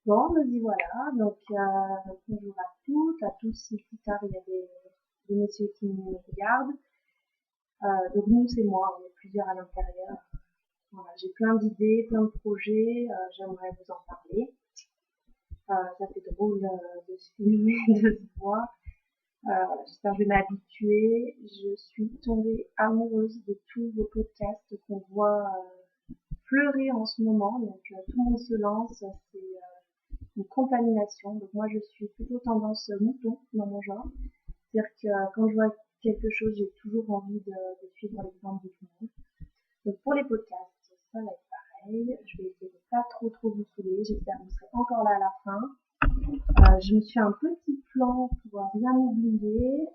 Bon, me dis voilà. Donc, bonjour à toutes, à tous. Si plus tard il y a des messieurs qui nous regardent. Donc nous, c'est moi. On est plusieurs à l'intérieur. Voilà, j'ai plein d'idées, plein de projets. J'aimerais vous en parler. Ça fait drôle de se filmer, de se voir. J'espère que je vais m'habituer. Je suis tombée amoureuse de tous vos podcasts qu'on voit fleurir en ce moment. Donc, tout le monde se lance. C'est une contamination. Donc moi je suis plutôt tendance mouton dans mon genre. C'est-à-dire que quand je vois quelque chose, j'ai toujours envie de suivre l'exemple de tout le monde. Donc pour les podcasts, ça va être pareil. Je vais essayer de pas trop vous saouler. J'espère que vous serez encore là à la fin. Je me suis un petit plan pour bien oublier.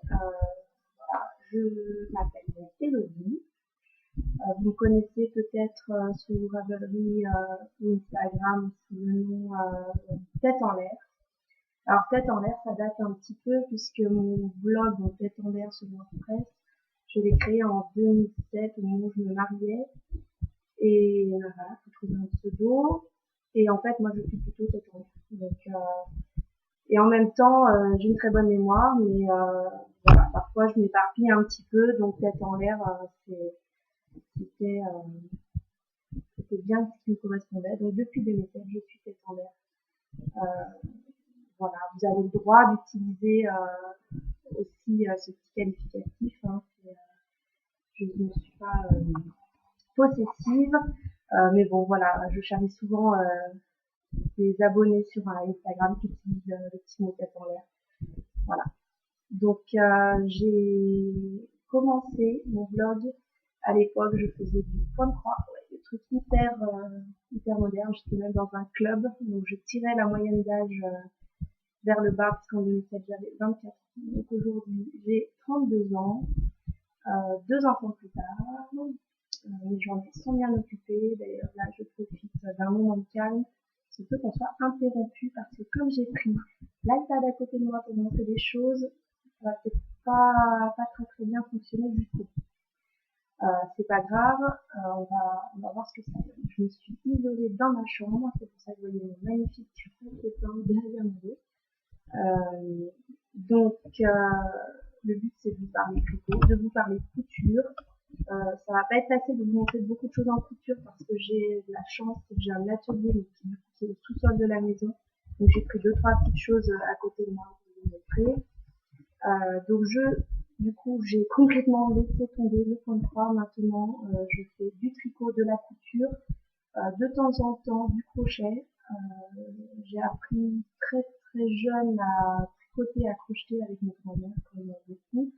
Je m'appelle Elodie. Vous me connaissez peut-être sur Ravelry ou Instagram sous le nom Tête en l'air. Alors Tête en l'air, ça date un petit peu puisque mon blog, mon Tête en l'air sur WordPress, je l'ai créé en 2007 au moment où je me mariais. Et voilà, faut trouver un pseudo. Et en fait, moi, je suis plutôt Tête en l'air. Donc, et en même temps, j'ai une très bonne mémoire, mais voilà, parfois je m'éparpille un petit peu. Donc Tête en l'air, c'était c'était bien ce qui me correspondait. Donc depuis 2007, je suis Tête en l'air. Voilà, vous avez le droit d'utiliser aussi ce petit qualificatif. Hein, je ne suis pas possessive, mais bon voilà, je charrie souvent des abonnés sur Instagram qui utilisent le petit mot tête en l'air. Voilà. Donc j'ai commencé mon blog à l'époque, je faisais du point de croix, ouais, des trucs hyper modernes. J'étais même dans un club, donc je tirais la moyenne d'âge vers le bas parce qu'en 2007 j'avais 24 ans. Donc aujourd'hui j'ai 32 ans, deux enfants plus tard, mes journées sont bien occupées. D'ailleurs, là, je profite d'un moment de calme. C'est peu qu'on soit interrompu parce que comme j'ai pris l'iPad à côté de moi pour montrer des choses, ça va peut-être pas très bien fonctionner du tout. C'est pas grave, on va voir ce que ça donne. Je me suis isolée dans ma chambre, c'est pour ça que vous voyez mon magnifique tapis derrière mon dos. Donc, le but c'est de vous parler tricot, de vous parler couture. Ça va pas être facile de vous montrer beaucoup de choses en couture parce que j'ai la chance, c'est que j'ai un atelier mais qui est au sous-sol de la maison. Donc j'ai pris deux trois petites choses à côté de moi pour vous montrer. Donc du coup, j'ai complètement laissé tomber le point de croix. Maintenant, je fais du tricot, de la couture, de temps en temps du crochet. J'ai appris très jeune à tricoter, à crocheter avec mes grand-mères, comme beaucoup.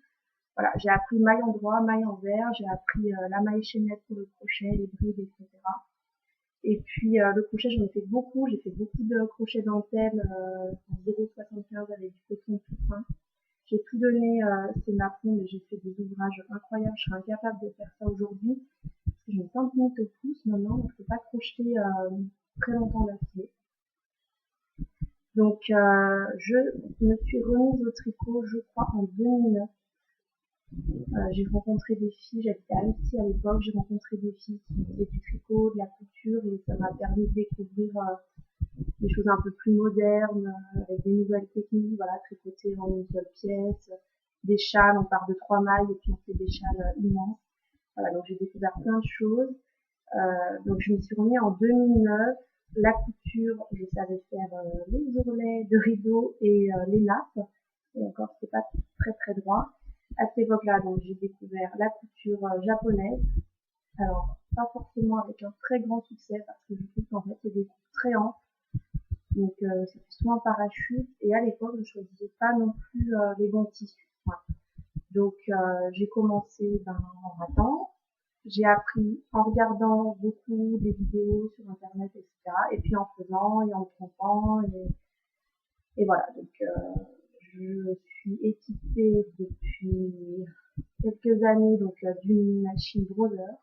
Voilà, j'ai appris maille en droit, maille en vert, j'ai appris la maille chaînette pour le crochet, les brides, etc. Et puis le crochet, j'en ai fait beaucoup. J'ai fait beaucoup de crochet dentelle en 0,75 avec du coton tout fin. J'ai tout donné, c'est ma fond, mais j'ai fait des ouvrages incroyables. Je serais incapable de faire ça aujourd'hui parce que j'ai une tendinite au pouce maintenant, donc je peux pas crocheter très longtemps d'affilée. Donc je me suis remise au tricot, je crois, en 2009. J'ai rencontré des filles, j'habitais à Annecy à l'époque, j'ai rencontré des filles qui faisaient du tricot, de la couture, et ça m'a permis de découvrir des choses un peu plus modernes, avec des nouvelles techniques, voilà, tricoter en une seule pièce, des châles, on part de 3 mailles et puis on fait des châles immenses. Voilà, donc j'ai découvert plein de choses. Donc je me suis remis en 2009. La couture, je savais faire les ourlets de rideaux et les nappes. Et encore, c'est pas très droit. À cette époque-là, donc j'ai découvert la couture japonaise. Alors, pas forcément avec un très grand succès parce que je trouve qu'en fait, c'est des coupes très amples. Donc, ça fait souvent parachute. Et à l'époque, je choisissais pas non plus les bons tissus. Voilà. Donc, j'ai commencé en ratant. J'ai appris en regardant beaucoup des vidéos sur internet, etc. Et puis en faisant et en me trompant. Et voilà. Donc, je suis équipée depuis quelques années donc d'une machine broder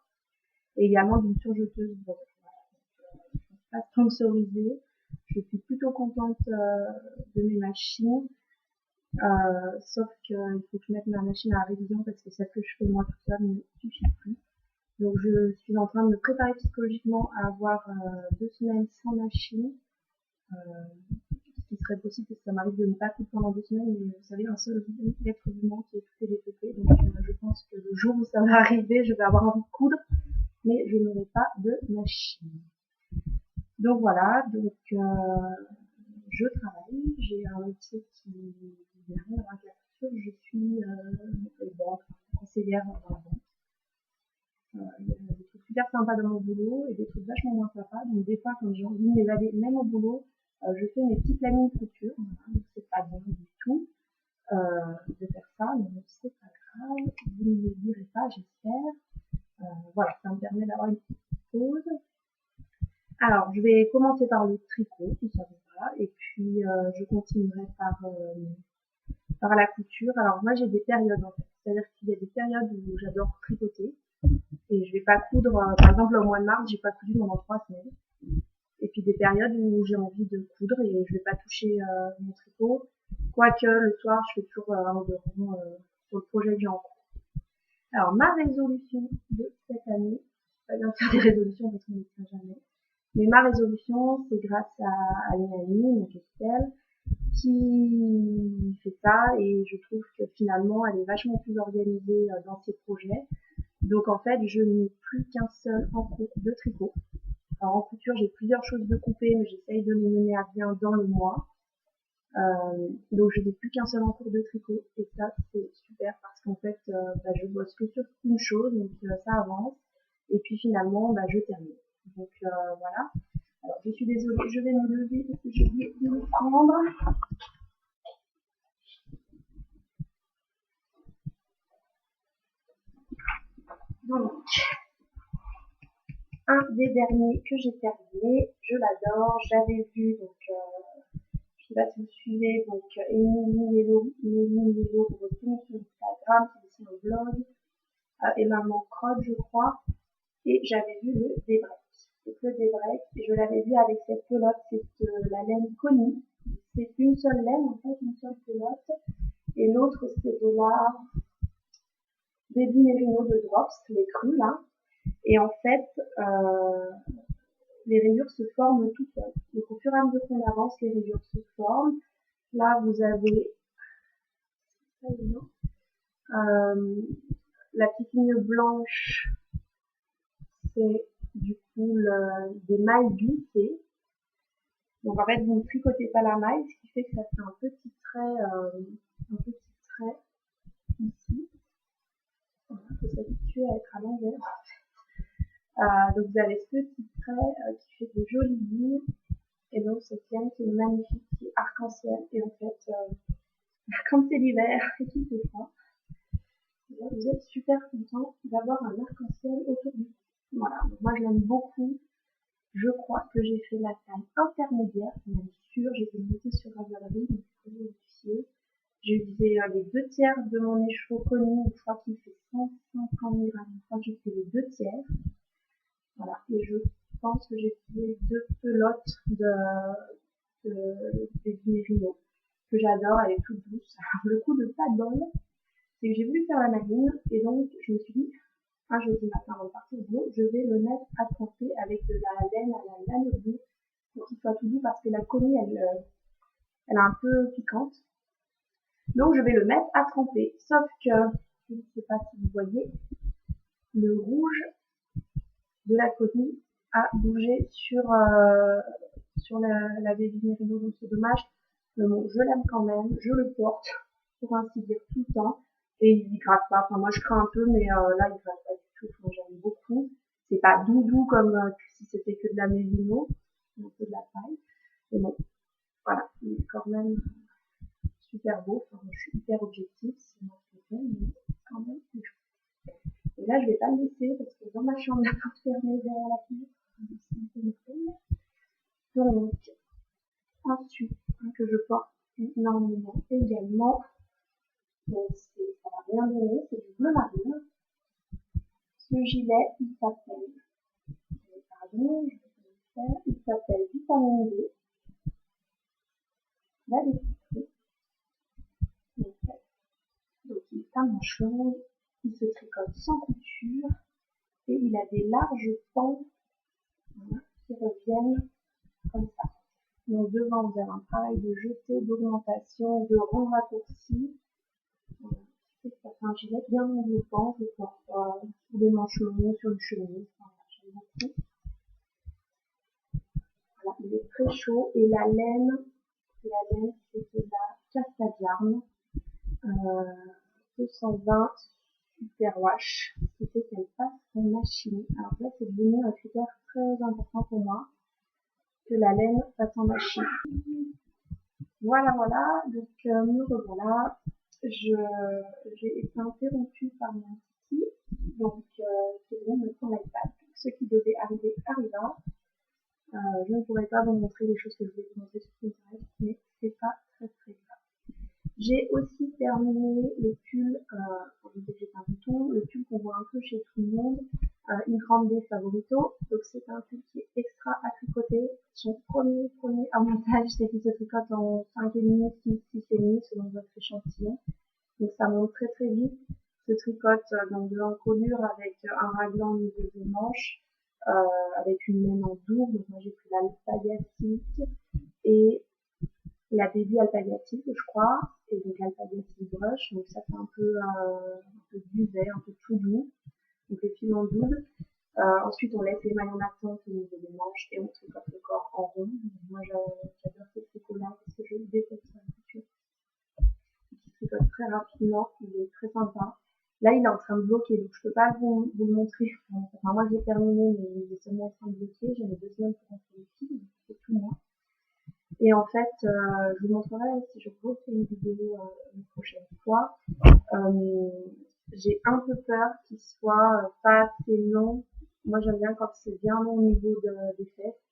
et également d'une surjeteuse broder. Voilà. Donc, je ne suis pas sponsorisée. Je suis plutôt contente de mes machines. Sauf qu'il faut que je mette ma machine à la révision parce que celle que je fais moi toute seule ne suffit plus. Donc je suis en train de me préparer psychologiquement à avoir 2 semaines sans machine Ce qui serait possible, parce que ça m'arrive de ne pas coudre pendant 2 semaines, mais vous savez, un seul être vivant qui est tout développé. Donc je pense que le jour où ça va arriver, je vais avoir envie de coudre, mais je n'aurai pas de machine. Donc voilà, donc je travaille, j'ai un métier qui n'a rien à voir avec la couture, je suis conseillère dans la banque. Il y a des trucs super sympas dans mon boulot et des trucs vachement moins sympas. Donc des fois, quand j'ai envie de m'évader, même au boulot, je fais mes petits plannings couture. Voilà, donc c'est pas bon du tout de faire ça, mais c'est pas grave. Vous ne me le direz pas, j'espère. Voilà, ça me permet d'avoir une petite pause. Alors, je vais commencer par le tricot, tout ça va, et puis je continuerai par la couture. Alors moi, j'ai des périodes en fait. C'est-à-dire qu'il y a des périodes où j'adore tricoter et je vais pas coudre. Par exemple, au mois de mars, j'ai pas coudu pendant 3 semaines. Et puis des périodes où j'ai envie de coudre et je vais pas toucher mon tricot. Quoique le soir, je fais toujours un ou deux ronds sur le projet que j'ai en cours. Alors ma résolution de cette année, pas bien faire des résolutions parce qu'on ne le sait jamais. Mais ma résolution, c'est grâce à une amie, donc Estelle, qui fait ça et je trouve que finalement elle est vachement plus organisée dans ses projets. Donc en fait, je n'ai plus qu'un seul en cours de tricot. Alors en couture, j'ai plusieurs choses de couper, mais j'essaye de les mener à bien dans le mois. Donc je n'ai plus qu'un seul en cours de tricot et ça c'est super parce qu'en fait je bosse que sur une chose, donc ça avance et puis finalement je termine. Donc voilà. Alors je suis désolée, je vais me lever parce que j'ai oublié de me prendre. Donc un des derniers que j'ai terminé, je l'adore, j'avais vu donc je sais pas si vous suivez, donc Émilie Mello, pour votre sur Instagram, c'est aussi mon blog, et Maman Crotte, je crois, et j'avais vu le Débrec. Donc le Débrec, je l'avais vu avec cette pelote, c'est la laine Connie. C'est une seule laine, en fait, une seule pelote, et l'autre c'est de la Baby Merino de Drops, les crus là, et en fait, les rayures se forment toutes seules. Donc au fur et à mesure qu'on avance, les rayures se forment. Là, vous avez la petite ligne blanche, c'est du coup des mailles glissées. Donc en fait, vous ne tricotez pas la maille, ce qui fait que ça fait un petit trait ici. Voilà, il faut s'habituer à être à l'envers. Donc vous avez ce petit trait qui fait des jolies lignes. Et donc cette laine qui est magnifique, qui est arc-en-ciel. Et en fait, quand c'est l'hiver et qu'il fait froid, vous êtes super content d'avoir un arc-en-ciel autour de vous. Voilà, donc moi je l'aime beaucoup. Je crois que j'ai fait la taille intermédiaire, bien sûr, j'ai été notée sur Ravelry, donc je peux vérifier. J'ai utilisé les 2/3 de mon écheveau connu, je crois qu'il fait 150 grammes, je crois que j'ai fait les 2/3. Voilà, et je pense que j'ai utilisé 2 pelotes de Merino, que j'adore, elle est toute douce. Alors, le coup de pas de bol, c'est que j'ai voulu faire la maline, et donc je me suis dit, un jeudi matin avant de partir au boulot, je vais le mettre à tremper avec de la laine à la lanolin pour qu'il soit tout doux parce que la Connie, elle est un peu piquante. Donc je vais le mettre à tremper. Sauf que, je ne sais pas si vous voyez, le rouge de la Connie a bougé sur la Baby Merino, donc c'est dommage. Mais bon, je l'aime quand même, je le porte, pour ainsi dire, tout le temps. Et il gratte pas. Enfin, moi je crains un peu, mais là il gratte pas du tout. Enfin, j'aime beaucoup. C'est pas doudou comme si c'était que de la Merino, un peu de la paille. Mais bon, voilà, il est quand même super beau. Enfin, je suis hyper objective, c'est moi qui le fais, mais quand même, c'est chou. Et là, je vais pas le laisser parce que dans ma chambre, la porte fermée derrière la fenêtre, donc, ensuite, que je porte énormément également, donc ça va rien donner, c'est du bleu marine. Ce gilet, il s'appelle, pardon, je vais le faire, il s'appelle Vitamine D. Là, les petits trucs. Donc, il est à manchon, il se tricote sans couture, et il a des larges pans, voilà, qui reviennent comme ça. Donc devant, vous avez un travail de jeté, d'augmentation, de rond raccourci. Voilà. Ça fait un gilet bien enveloppant, je porte sur des manches longues, sur une chemise. Voilà, j'aime beaucoup. Voilà, il est très chaud et la laine c'est de la Cascadiarn, 220 super wash, ce qui fait qu'elle passe en machine. Alors là, c'est devenu un critère très important pour moi, que la laine passe en machine. Voilà, voilà, donc me revoilà. J'ai été interrompue par mon petit, donc qui vient me prendre l'iPad. Ce qui devait arriver arriva. Je ne pourrais pas vous montrer les choses que je voulais vous montrer sur Pinterest, mais c'est pas très très grave. J'ai aussi terminé le pull, pour vous dire que j'ai un bouton, le pull qu'on voit un peu chez tout le monde, Il Grande Favorito. Donc c'est un pull qui est extra à tricoter. Son premier avantage, c'est qu'il se tricote en 5,5, 6, 6,5 selon votre échantillon. Donc ça monte très très vite. Se tricote donc de l'encolure avec un raglan au niveau des manches, avec une laine en double. Donc moi j'ai pris l'alpagatique et la baby alpagatique, je crois, et donc alpagatique brush. Donc ça fait un peu duvet, un peu tout doux. Donc le fil en double. Ensuite, on laisse les mailles en attente au niveau des manches et on tricote le corps en rond. Moi, j'adore ce tricot-là parce que je déteste la couture. Il tricote très rapidement, il est très sympa. Là, il est en train de bloquer, donc je peux pas vous le montrer. Enfin, moi, j'ai terminé, mais il est seulement en train de bloquer. J'avais 2 semaines pour rentrer les fils, donc c'est tout moi. Et en fait, je vous montrerai si je refais une vidéo une prochaine fois. J'ai un peu peur qu'il soit pas assez long. Moi, j'aime bien quand c'est bien long au niveau des fesses.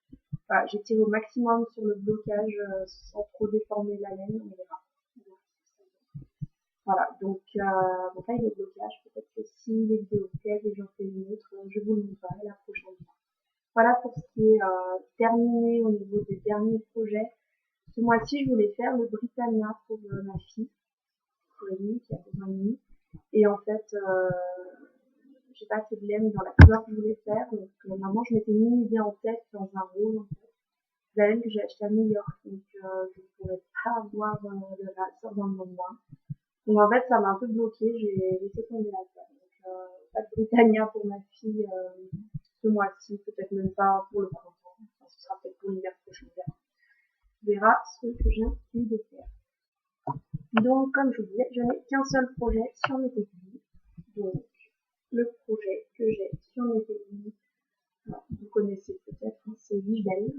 Enfin, j'ai tiré au maximum sur le blocage sans trop déformer la laine. On verra. Voilà, donc là, il est blocage. Peut-être que si les vidéos plaisent et j'en fais une autre, je vous le montrerai la prochaine fois. Voilà pour ce qui est terminé au niveau des derniers projets. Ce mois-ci, je voulais faire le Britannia pour ma fille, qui a 2 ans et demi. Et en fait, j'ai pas assez de laine dans la couleur que je voulais faire. Donc, normalement, je m'étais mis une idée en tête dans un rôle, en fait. La laine que j'ai achetée à New York. Donc, je ne pourrais pas avoir de la sorte dans le lendemain. Donc, en fait, ça m'a un peu bloqué. J'ai laissé tomber la tête. Donc, pas de Britannia pour ma fille ce mois-ci. Peut-être même pas pour le printemps. Enfin, ce sera peut-être pour l'hiver prochain. On verra ce que j'ai envie de faire. Donc, comme je vous disais, je n'ai qu'un seul projet sur mes techniques. Donc, le projet que j'ai sur mes techniques, vous connaissez peut-être, hein, c'est Vigel,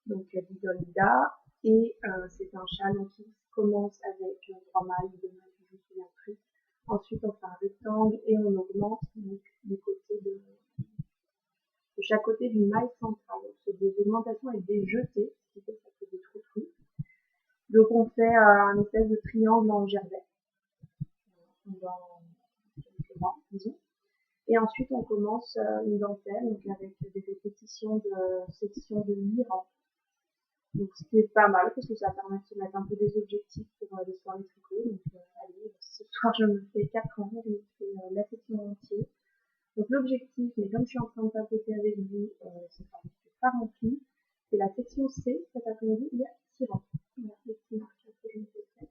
donc Vidolida, et c'est un châle qui commence avec 3 mailles, 2 mailles, je me souviens plus. Ensuite, on fait un rectangle et on augmente donc, du côté de chaque côté d'une maille centrale. Donc, c'est des augmentations avec des jetés, ce qui fait que ça fait des trous. Donc, on fait un espèce de triangle en gerbet. Disons. Et ensuite, on commence une dentelle, donc avec des répétitions de sections de 8 rangs. Donc, ce qui est pas mal, parce que ça permet de se mettre un peu des objectifs pour les soirées tricot. Donc, allez, ce soir, je me fais 4 rangs, je me fais la section entière. Donc, l'objectif, mais comme je suis en train de papoter avec vous, c'est pas rempli. C'est la section C. Cet après-midi, il y a 6 rangs. Voilà, les petits marqueurs que je me fais faire.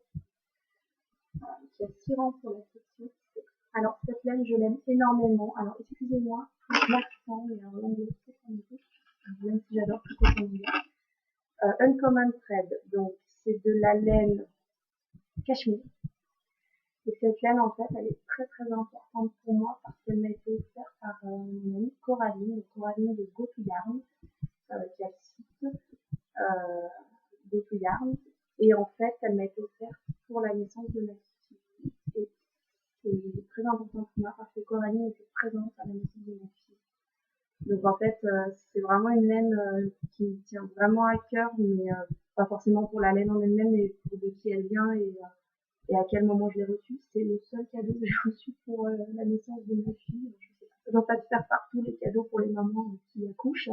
Voilà, donc il y a 6 rangs pour la section C. Alors, cette laine, je l'aime énormément. Alors, excusez-moi, l'accent, mais en anglais, c'est compliqué. Même si j'adore tout en anglais. Uncommon Thread, donc c'est de la laine cachemire. Et cette laine, en fait, elle est très très importante pour moi parce qu'elle m'a été offerte par mon amie Coraline de Go To Yarn, qui a le site Go To Yarn. Et en fait, elle m'a été offerte pour la naissance de ma fille. Et c'est très important pour moi parce que Coraline était présente à la naissance de ma fille. Donc en fait, c'est vraiment une laine qui me tient vraiment à cœur, mais pas forcément pour la laine en elle-même, mais pour de qui elle vient et à quel moment je l'ai reçue. C'est le seul cadeau que j'ai reçu pour la naissance de ma fille. Je sais pas, ça doit pas se faire partout les cadeaux pour les mamans qui accouchent.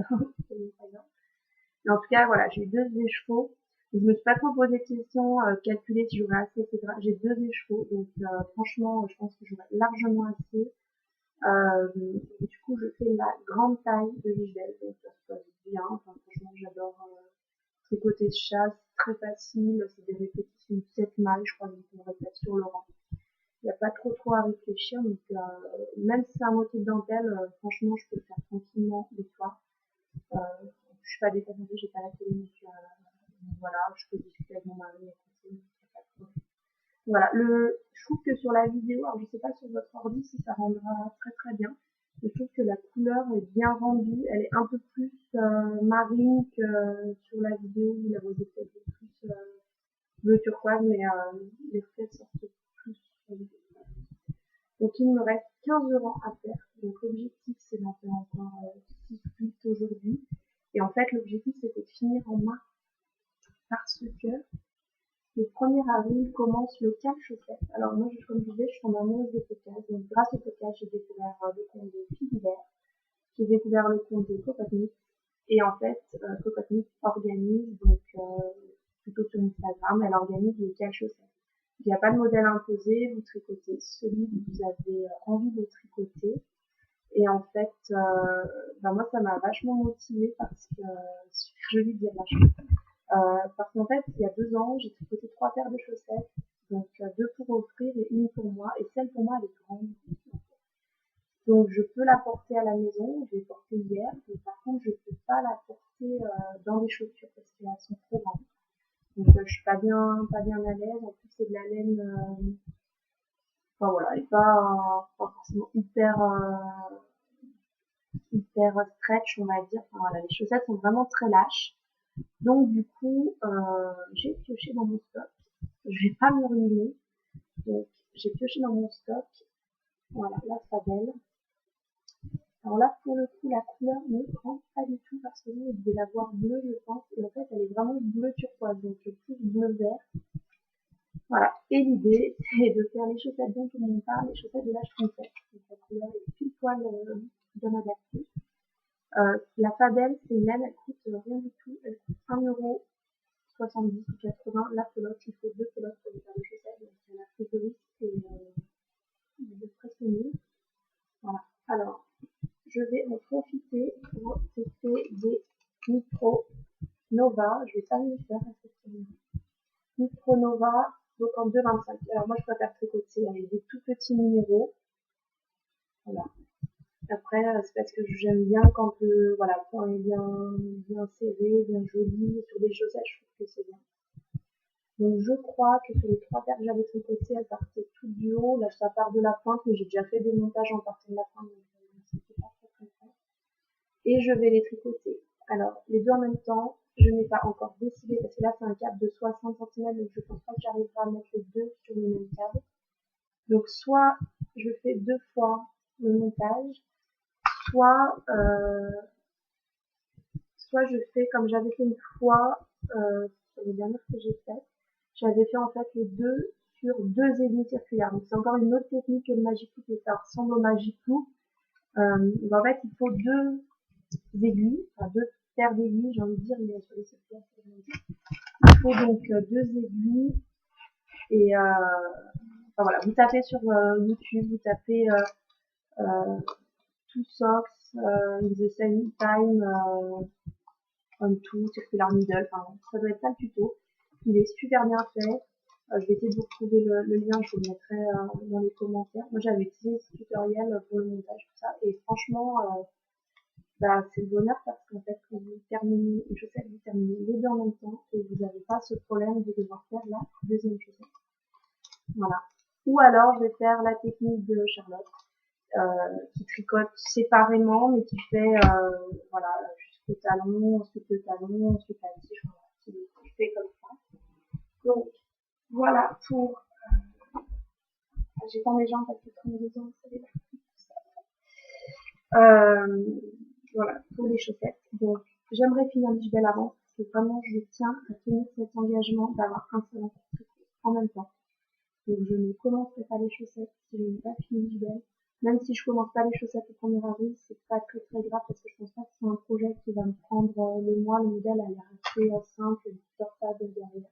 Mais en tout cas, voilà, j'ai eu 2 écheveaux. Je me suis pas trop posé de questions, calculer si j'aurais assez, etc. J'ai 2 écheveaux, donc franchement, je pense que j'aurais largement assez. Et du coup, je fais la grande taille de Vigel, donc ça se passe bien. Enfin, franchement, j'adore tricoter ce chat, c'est très facile, c'est des répétitions de 7 mailles, je crois, donc on répète sur le rang. Il n'y a pas trop à réfléchir, donc même si c'est un motif dentelle, franchement, je peux le faire tranquillement le soir. Je suis pas déconcentrée, j'ai pas la télé, donc voilà, je peux discuter avec mon mari à côté, il n'y a pas de problème. Voilà, je trouve que sur la vidéo, alors je sais pas sur votre ordi si ça rendra très bien, mais je trouve que la couleur est bien rendue, elle est un peu plus marine que sur la vidéo où la voyez peut-être plus bleu turquoise, mais les reflets sortent plus sur la vidéo. Donc il me reste 15 rangs à faire, donc l'objectif c'est d'en faire encore 6-8 aujourd'hui, et en fait l'objectif c'était de finir en mars, parce que le 1er avril commence le cache-chaussette. Alors moi, comme je disais, je suis en amoureuse des podcasts. Donc grâce au podcast, j'ai découvert le compte de Philibert, j'ai découvert le compte de Cocotte. Et en fait, Cocotte organise, donc plutôt sur Instagram, elle organise le cache-chaussette. Il n'y a pas de modèle imposé, vous tricotez celui que vous avez envie de tricoter. Et en fait, moi, ça m'a vachement motivée parce que c'est super joli de dire la chose. Parce qu'en fait, il y a 2 ans, j'ai tricoté 3 paires de chaussettes, donc 2 pour offrir et 1 pour moi, et celle pour moi, elle est grande. Donc je peux la porter à la maison, je l'ai portée hier, mais par contre, je peux pas la porter dans les chaussures parce qu'elles sont trop grandes. Donc je suis pas bien à l'aise, en plus c'est de la laine, enfin voilà, elle est pas forcément hyper stretch, on va dire. Enfin voilà, les chaussettes sont vraiment très lâches. Donc du coup, j'ai pioché dans mon stock. Je vais pas me ruiner. Donc j'ai pioché dans mon stock. Voilà, la Fadel. Alors là, pour le coup, la couleur ne prend pas du tout parce que vous devez la voir bleue, je pense. Et en fait, elle est vraiment bleu turquoise, donc plus bleu vert. Voilà. Et l'idée, c'est de faire les chaussettes dont tout le monde parle, les chaussettes de l'âge 37. Donc la couleur est pile poil bien adaptée. La Fadel, c'est une laine, elle coûte rien du tout. Elle coûte 1,70 € ou 80. La pelote, il faut 2 pelotes pour faire les chaussettes. Donc il y en a plus de risque et de presque nul. Voilà. Alors, je vais en profiter pour tester des Micro Nova. Je vais pas les faire effectivement. Micro Nova, donc en 2,25. Alors moi je préfère tricoter avec des tout petits numéros. Voilà. Après, c'est parce que j'aime bien quand le point est bien serré, bien joli. Sur des chaussettes, je trouve que c'est bien. Donc je crois que sur les 3 paires que j'avais tricotées, elles partaient toutes du haut. Là, ça part de la pointe, mais j'ai déjà fait des montages en partant de la pointe, donc c'était pas très fort. Et je vais les tricoter. Alors, les 2 en même temps, je n'ai pas encore décidé, parce que là, c'est un câble de 60 cm, donc je pense pas que j'arriverai à mettre les 2 sur le même câble. Donc, soit je fais 2 fois le montage, soit je fais comme j'avais fait une fois sur les dernières que j'ai faites. J'avais fait en fait les 2 sur 2 aiguilles circulaires. Donc c'est encore une autre technique que le Magic Loop, mais ça ressemble au Magic Loop. En fait, il faut 2 aiguilles, enfin 2 paires d'aiguilles, j'ai envie de dire, mais sur les circulaires, il faut donc 2 aiguilles et enfin voilà, vous tapez sur YouTube, vous tapez Two Socks in the same time on two circular needle, enfin ça doit être ça le tuto. Il est super bien fait. Je vais essayer de vous retrouver le lien, je vous le mettrai dans les commentaires. Moi j'avais utilisé ce tutoriel pour le montage, tout ça, et franchement c'est le bonheur parce qu'en fait quand vous terminez une chaussette, vous terminez les 2 en même temps et vous n'avez pas ce problème de devoir faire la deuxième chaussette. Voilà. Ou alors je vais faire la technique de Charlotte qui tricote séparément mais qui fait voilà jusqu'au talon, ensuite le talon, ensuite la tige, voilà, qui fait comme ça. Donc voilà pour j'étends mes jambes parce que 32 ans, ça débarque tout ça. Voilà, pour les chaussettes. Donc, j'aimerais finir Lisbelle avant, parce que vraiment, je tiens à tenir cet engagement d'avoir un seul en même temps. Donc, je ne commencerai pas les chaussettes si je n'ai pas fini Lisbelle. Même si je commence pas les chaussettes au 1er avril, c'est pas très grave, parce que je pense pas que c'est un projet qui va me prendre le mois. Le modèle a l'air assez simple et portable derrière.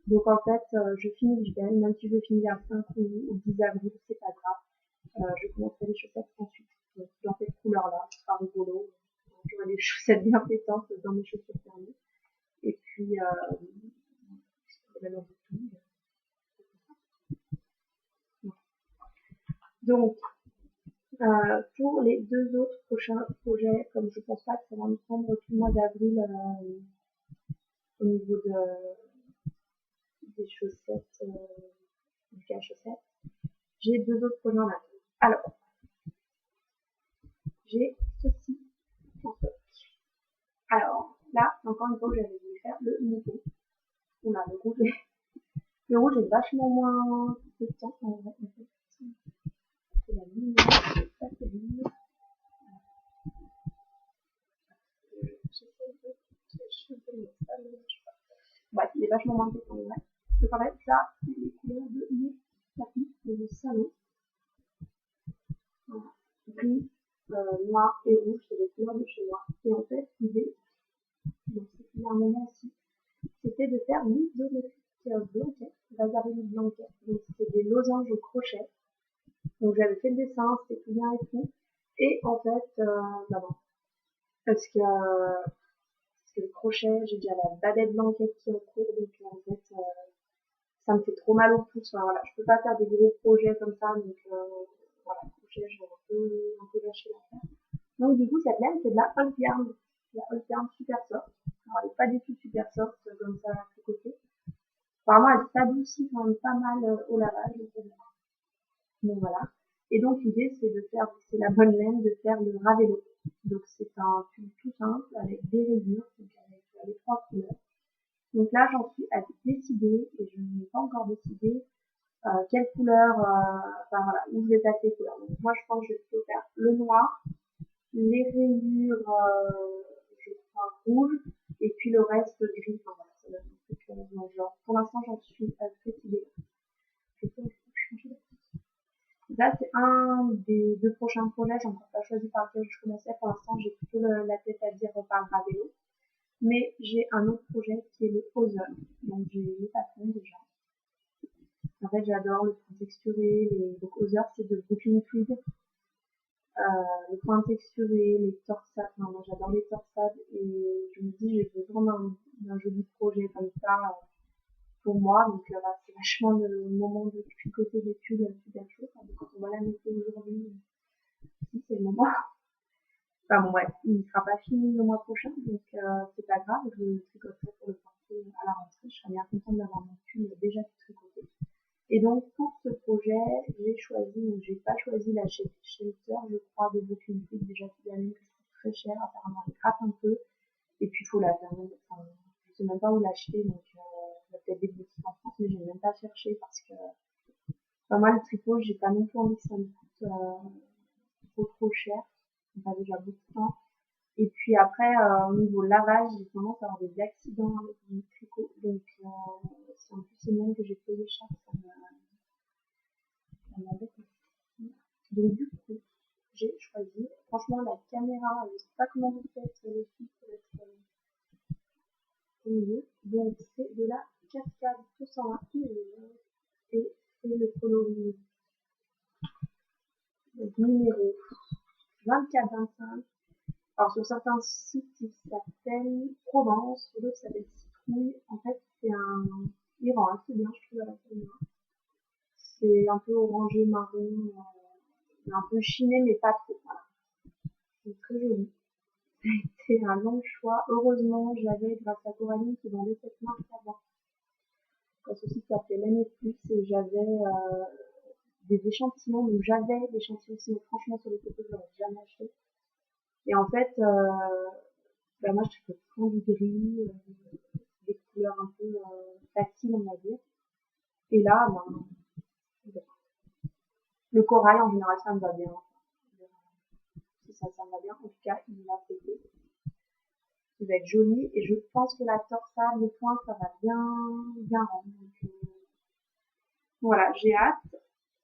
Donc, en fait, je finis Lisbelle, même si je finis le 5 ou 10 avril, c'est pas grave. Je commencerai les chaussettes ensuite. Donc, dans cette couleur-là, ce sera rigolo. J'aurai des chaussettes bien pétantes dans mes chaussures fermées. Et puis puis donc pour les 2 autres prochains projets, comme je pense pas que ça va me prendre tout le mois d'avril au niveau des chaussettes, du cache-chaussettes, j'ai 2 autres projets en attente. Alors, j'ai ceci en stock. Alors, là, encore une fois, j'avais voulu faire le mouton. Oula, le rouge. Le rouge est vachement moins de temps en vrai. C'est la ligne, c'est pas terrible. Bref, il est vachement moins de temps en vrai. Donc en fait, ça, c'est les couleurs de mes tapis de mon salon. Voilà. Gris, noir et rouge, c'est les couleurs de chez moi. Et en fait, l'idée, donc c'était un moment aussi, c'était de faire une isométrique blanquette, bazarine blanquette. Donc c'était des losanges au crochet. Donc j'avais fait le dessin, c'était tout bien et tout. Et en fait, d'abord, parce que le crochet, j'ai déjà la babette blanquette qui est en cours, donc en fait, ça me fait trop mal au pouce. Enfin, voilà, je peux pas faire des gros projets comme ça, donc voilà, le crochet, je vais un peu lâcher l'affaire. Donc du coup, cette laine, c'est de la Old Yarn. La Old Yarn super soft. Alors, elle est pas du tout super soft comme ça à côté. Apparemment, elle s'adoucit quand même pas mal au lavage. Donc voilà. Et donc l'idée, c'est de faire, c'est la bonne laine, de faire le Ravello. Donc c'est un tulle tout simple avec des rayures, donc avec les 3 couleurs. Donc là, j'en suis à décider, et je n'ai pas encore décidé quelle couleur, enfin voilà, où je vais passer les couleurs. Donc moi, je pense que je vais plutôt faire le noir, les rayures, je crois rouge, et puis le reste gris. Enfin voilà, ça va être un truc dans le genre. Pour l'instant, j'en suis à cette idée. Je peux changer la. Là, c'est un des 2 prochains projets, j'ai encore pas choisi par lequel je commençais. Pour l'instant, j'ai plutôt la tête à dire par le Ravello. Mais j'ai un autre projet qui est le Other. Donc, j'ai les patrons déjà. En fait, j'adore le point texturé. Donc, Other, c'est de Brooklyn Tweed. Le point texturé, les torsades. Enfin, moi, j'adore les torsades. Et je me dis, j'ai besoin d'un joli projet comme ça pour moi. Donc, c'est vachement le moment de tricoter des tubes super chaud. Quand on va la mettre aujourd'hui, c'est le moment. Enfin bon bref, il ne sera pas fini le mois prochain, donc c'est pas grave, je le tricoterai pour le porter à la rentrée. Je serais bien contente d'avoir mon pull déjà tricoté. Et donc pour ce projet, j'ai choisi, donc j'ai pas choisi la Shelter, je crois, de Brooklyn Tweed, déjà qui gagne, que je trouve très cher, apparemment elle gratte un peu, et puis il faut la faire, enfin, je sais même pas où l'acheter, donc il y a peut-être des boutiques en France, mais j'ai même pas cherché parce que, enfin, moi le tricot, j'ai pas non plus envie que ça me coûte trop cher, on a déjà beaucoup de temps. Et puis après, au niveau lavage, j'ai tendance à avoir des accidents avec mon tricot. Donc, c'est en plus c'est même que j'ai payé cher, ça m'embête. Donc, du coup, j'ai choisi. Franchement, la caméra, je sais pas comment vous faites les filles pour être au milieu. Donc, c'est de la cascade 220 et c'est le coloris. Donc, numéro 24-25. Alors sur certains sites, il s'appelle Provence, sur d'autres, ça s'appelle Citrouille. En fait, il rend assez bien, je trouve, à la caméra. C'est un peu orangé, marron, un peu chiné, mais pas trop. Voilà. C'est très joli. C'est un long choix. Heureusement, j'avais, grâce à Coraline, qui vendait cette marque avant. Quand ce site s'appelait l'année plus, et j'avais des échantillons, donc j'avais des échantillons, sinon franchement, sur les photos, je l'aurais jamais acheté. Et en fait, moi, je trouve souvent du gris, des couleurs un peu faciles, on va dire. Et là, le corail, en général, ça me va bien. Si ça me va bien. En tout cas, il m'a fait. Il va être joli. Et je pense que la torsade, le point, ça va bien rendre. Donc, voilà, j'ai hâte.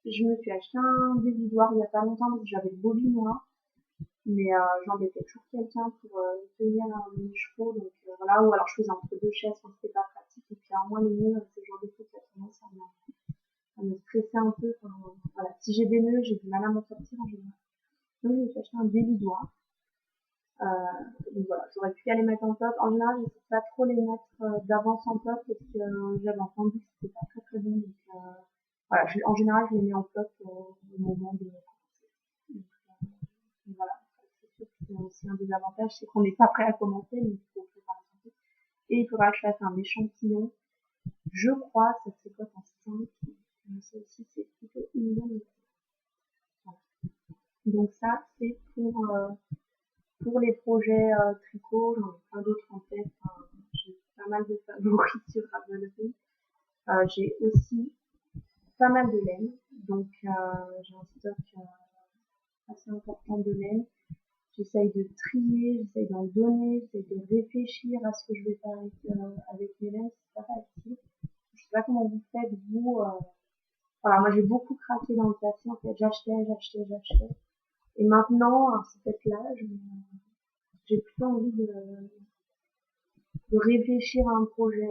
Je me suis acheté un dévidoir il y a pas longtemps parce que j'avais le bobine noir. Mais j'embêtais toujours quelqu'un pour tenir mes chevaux. Donc voilà, ou alors je faisais entre 2 chaises quand c'était pas pratique. Et puis à moi, les nœuds, c'est le genre de truc qui a tendance à me stresser un peu. Enfin, voilà. Si j'ai des nœuds, j'ai du mal à m'en sortir en général. Donc je me suis acheté un dévidoir. Donc voilà, j'aurais pu aller mettre en top. En général, je ne sais pas trop les mettre d'avance en top parce que j'avais entendu que c'était pas très très bon. Donc voilà, en général, je les mets en top au moment de commencer. Donc voilà, c'est sûr que c'est aussi un des avantages, c'est qu'on n'est pas prêt à commencer, mais il faut préparer son truc. Et il faudra que je fasse un échantillon. Je crois, ça se fait en 5. Celle-ci, c'est plutôt une bonne idée. Voilà. Donc ça, c'est pour les projets tricot. J'en ai plein d'autres en tête. Enfin, j'ai pas mal de favoris sur Ravelry. J'ai aussi pas mal de laine. Donc j'ai un stock assez important de laine. J'essaye de trier, j'essaye d'en donner, j'essaye de réfléchir à ce que je vais faire avec mes laines. C'est pas facile. Je sais pas comment vous faites, vous. Voilà, moi j'ai beaucoup craqué dans le passé. En fait, j'achetais. Et maintenant, alors c'est peut-être l'âge, j'ai plutôt envie de réfléchir à un projet,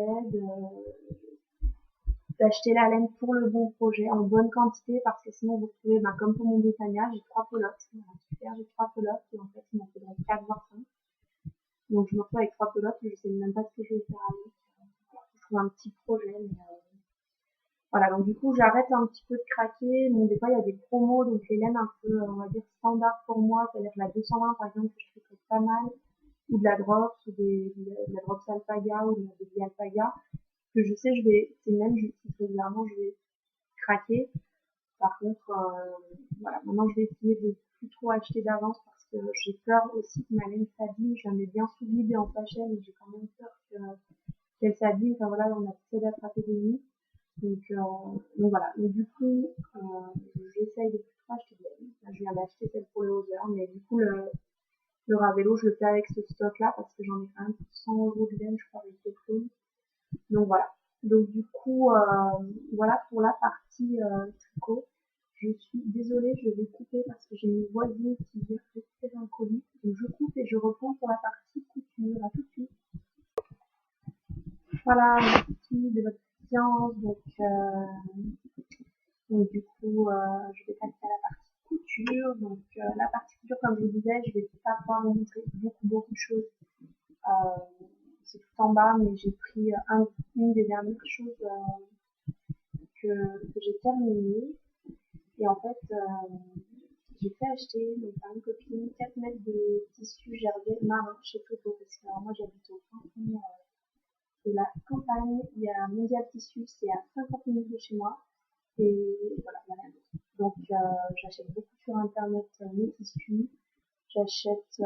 d'acheter la laine pour le bon projet en bonne quantité parce que sinon vous retrouvez, comme pour mon détaillage, j'ai 3 pelotes. Voilà, super, j'ai 3 pelotes et en fait il m'en faudrait 4 voire 5. Donc je me retrouve avec 3 pelotes et je sais même pas ce que je vais faire avec. Voilà, je trouve un petit projet, mais voilà, donc du coup j'arrête un petit peu de craquer. Bon, des fois il y a des promos, donc les laines un peu, on va dire, standard pour moi, c'est-à-dire la 220 par exemple que je trouve pas mal, ou de la Drops, ou de la Drops Alpaga, ou de la Baby Alpaga, que je sais, c'est même, j'utilise régulièrement, je vais craquer. Par contre, voilà, maintenant je vais essayer de plus trop acheter d'avance parce que j'ai peur aussi que ma laine s'abîme. Je la mets bien sous vide et en sachet, mais j'ai quand même peur qu'elle s'abîme. Enfin voilà, on a essayé d'attraper des nuits. Donc voilà. Donc du coup, j'essaye de plus trop acheter de laine. Là, je viens d'acheter celle pour le Hauser, mais du coup le Ravello, je le fais avec ce stock-là parce que j'en ai quand même pour 100 € de laine, je crois, avec les clones. Donc voilà. Donc du coup, voilà pour la partie tricot. Je suis désolée, je vais couper parce que j'ai une voisine qui vient récupérer un colis. Donc je coupe et je reprends pour la partie couture. À tout de suite. Voilà, merci de votre patience. Donc du coup, je vais passer à la partie couture. Donc la partie couture, comme je vous disais, je vais pas pouvoir vous montrer beaucoup de choses. C'est tout en bas, mais j'ai pris une des dernières choses que j'ai terminées. Et en fait, j'ai fait acheter donc, par une copine 4 mètres de tissu gerbé marin chez Toto. Parce que alors, moi, j'habite au fin fond de la campagne. Il y a Mondial Tissu, c'est à 50 minutes de chez moi. Et voilà, il n'y a rien d'autre. Donc, j'achète beaucoup sur Internet mes tissus. J'achète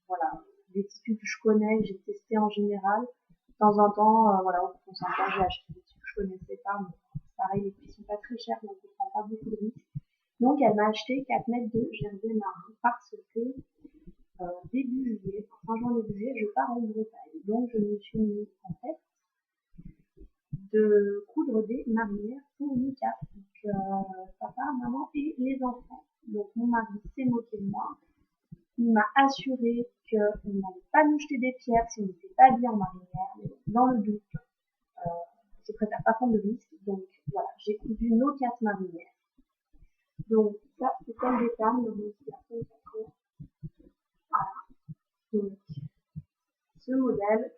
voilà, des tissus que je connais, que j'ai testé en général. De temps en temps, voilà, au consentement, j'ai acheté des tissus que je connaissais pas. Mais pareil, les prix sont pas très chers, donc je prends pas beaucoup de risques. Donc, elle m'a acheté 4 mètres de gerbé marin parce que début juillet, fin juin, début juillet, je pars en Bretagne. Donc, je me suis mis en tête de coudre des marinières pour nous 4. Donc, papa, maman et les enfants. Donc, mon mari s'est moqué de moi. Il m'a assuré qu'on n'allait pas nous jeter des pierres si on n'était pas habillé en marinière. Mais dans le doute, je préfère pas prendre de risques. Donc, voilà, j'ai cousu nos 4 marinières. Donc, ça, c'est comme des femmes, donc c'est la fin de 4 ans. Voilà. Donc, ce modèle,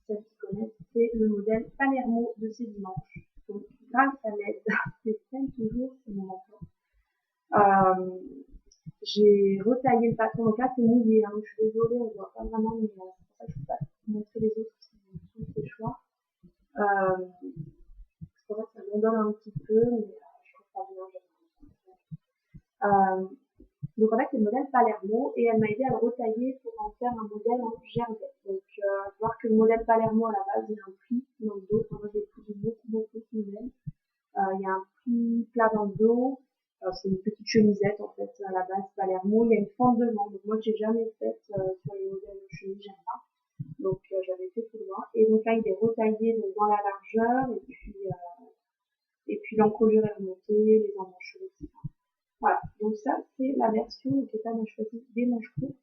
celles qui connaissent, c'est le modèle Palermo de ces dimanches. Donc, grâce à l'aide des scènes toujours, c'est mon enfant. J'ai retaillé le patron, donc là c'est mouillé, hein, je suis désolée, on voit pas vraiment, mais c'est pour ça que je peux pas vous montrer les autres, si vous faites des choix. C'est vrai que ça m'endonne un petit peu, mais je trouve pas bien. Donc en fait c'est le modèle Palermo et elle m'a aidé à le retailler pour en faire un modèle en gerbet. Donc faut voir que le modèle Palermo à la base il y a un pli dans le dos, enfin, moi j'ai cousu beaucoup de modèles. Il y a un pli plat dans le dos, c'est une petite chemisette en fait à la base Palermo, il y a une fente devant, donc moi j'ai jamais fait sur les modèles de chemise, j'aime pas. Donc j'avais fait tout droit. Et donc là il est retaillé donc, dans la largeur et puis l'encolure est remontée, les emmanchures, etc. Voilà, donc ça c'est la version donc Ethan a choisi des manches courtes.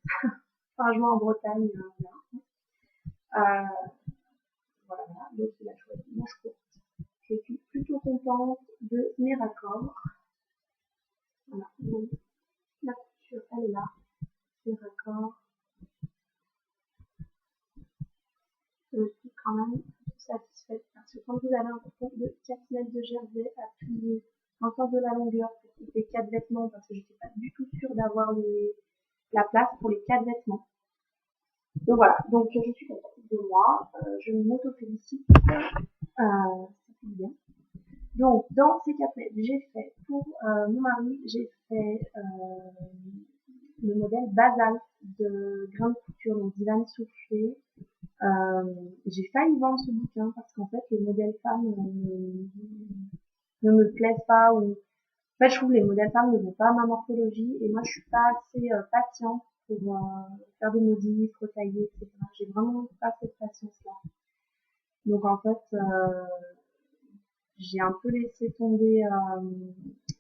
Fin juin en Bretagne, voilà, donc il a choisi des manches courtes. Je suis plutôt contente de mes raccords. Voilà, donc la couture elle est là. les raccords. Je suis quand même satisfaite parce que quand vous avez un coton de 4 mètres de jersey à plier en sens de la longueur pour couper 4 vêtements, parce que j'étais pas du tout sûre d'avoir la place pour les 4 vêtements. Donc voilà, donc je suis contente de moi, je m'auto-félicite, ça fait bien. Donc dans ces 4 mètres, j'ai fait pour mon mari, j'ai fait le modèle basal de grain de couture, donc d'Ivan Soufflé. J'ai failli vendre ce bouquin parce qu'en fait les modèles femmes ne me plaisent pas, ou en fait je trouve les modèles femmes ne vont pas à ma morphologie et moi je suis pas assez patiente pour faire des modifs, retailler, etc. J'ai vraiment pas cette patience là. Donc en fait j'ai un peu laissé tomber